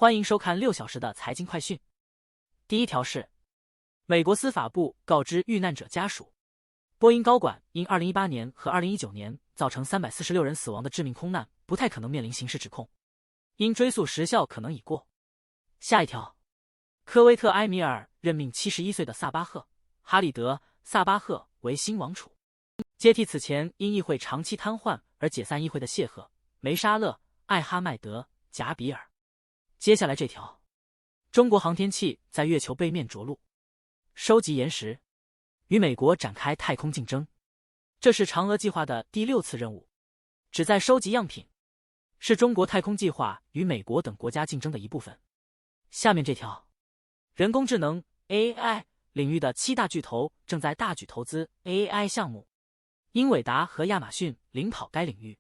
欢迎收看6小时的财经快讯。第一条是，美国司法部告知遇难者家属，波音高管因2018年和2019年造成346人死亡的致命空难，不太可能面临刑事指控，因追诉时效可能已过。下一条，科威特埃米尔任命71岁的萨巴赫·哈里德·萨巴赫为新王储，接替此前因议会长期瘫痪而解散议会的谢赫·梅沙勒·艾哈迈德·贾比尔。接下来这条，中国航天器在月球背面着陆，收集岩石，与美国展开太空竞争。这是嫦娥计划的第6次任务，旨在收集样品，是中国太空计划与美国等国家竞争的一部分。下面这条，人工智能 AI 领域的7大巨头正在大举投资 AI 项目，英伟达和亚马逊领跑该领域。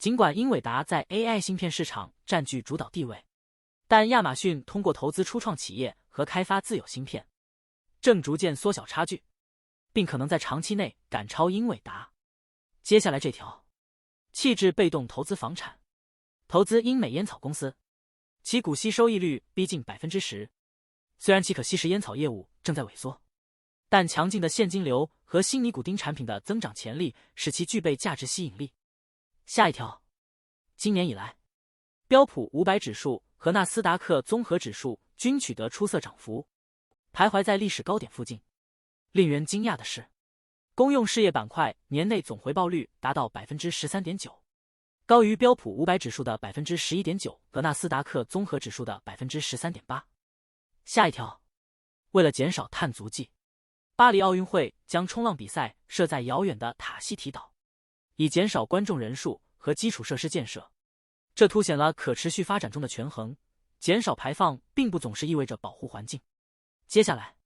尽管英伟达在 AI 芯片市场占据主导地位，但亚马逊通过投资初创企业和开发自有芯片，正逐渐缩小差距，并可能在长期内赶超英伟达。接下来这条，气质被动投资房产，投资英美烟草公司，其股息收益率逼近 10%。虽然其可吸食烟草业务正在萎缩，但强劲的现金流和新尼古丁产品的增长潜力使其具备价值吸引力。下一条，今年以来，标普500指数和纳斯达克综合指数均取得出色涨幅，徘徊在历史高点附近。令人惊讶的是，公用事业板块年内总回报率达到 13.9%， 高于标普500指数的 11.9% 和纳斯达克综合指数的 13.8%。下一条，为了减少碳足迹，巴黎奥运会将冲浪比赛设在遥远的塔希提岛，以减少观众人数和基础设施建设。这凸显了可持续发展中的权衡，减少排放并不总是意味着保护环境。接下来，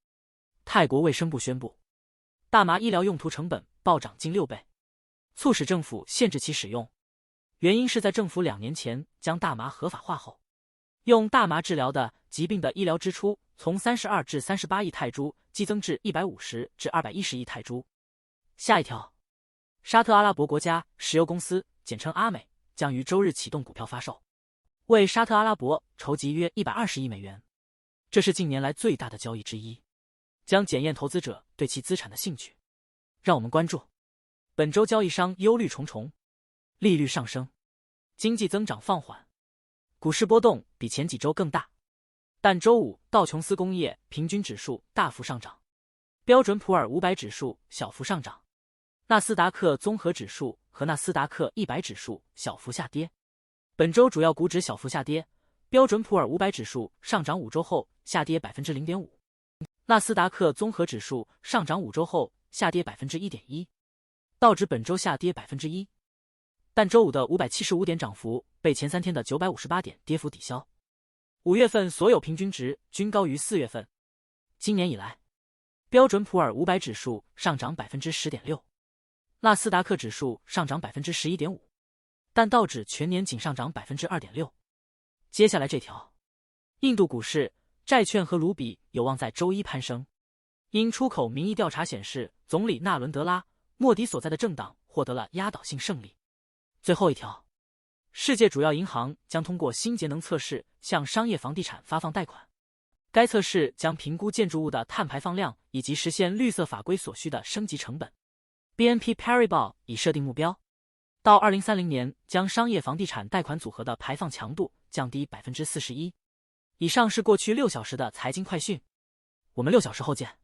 泰国卫生部宣布，大麻医疗用途成本暴涨近6倍，促使政府限制其使用。原因是在政府2年前将大麻合法化后，用大麻治疗的疾病的医疗支出从32至38亿泰铢激增至150至210亿泰铢。下一条，沙特阿拉伯国家石油公司简称阿美将于周日启动股票发售，为沙特阿拉伯筹集约120亿美元，这是近年来最大的交易之一，将检验投资者对其资产的兴趣。让我们关注本周交易商忧虑重重，利率上升，经济增长放缓，股市波动比前几周更大。但周五道琼斯工业平均指数大幅上涨，标准普尔500指数小幅上涨，纳斯达克综合指数和纳斯达克100指数小幅下跌。本周主要股指小幅下跌，标准普尔500指数上涨5周后下跌 0.5%， 纳斯达克综合指数上涨5周后下跌 1.1%， 道指本周下跌 1%， 但周五的575点涨幅被前3天的958点跌幅抵消。5月份所有平均值均高于4月份。今年以来，标准普尔500指数上涨 10.6%， 纳斯达克指数上涨 11.5%， 但道指全年仅上涨 2.6%。 接下来这条，印度股市债券和卢比有望在周一攀升，因出口民意调查显示总理纳伦德拉·莫迪所在的政党获得了压倒性胜利。最后一条，世界主要银行将通过新节能测试向商业房地产发放贷款，该测试将评估建筑物的碳排放量以及实现绿色法规所需的升级成本。BNP Paribas 已设定目标，到2030年将商业房地产贷款组合的排放强度降低 41%。 以上是过去6小时的财经快讯，我们6小时后见。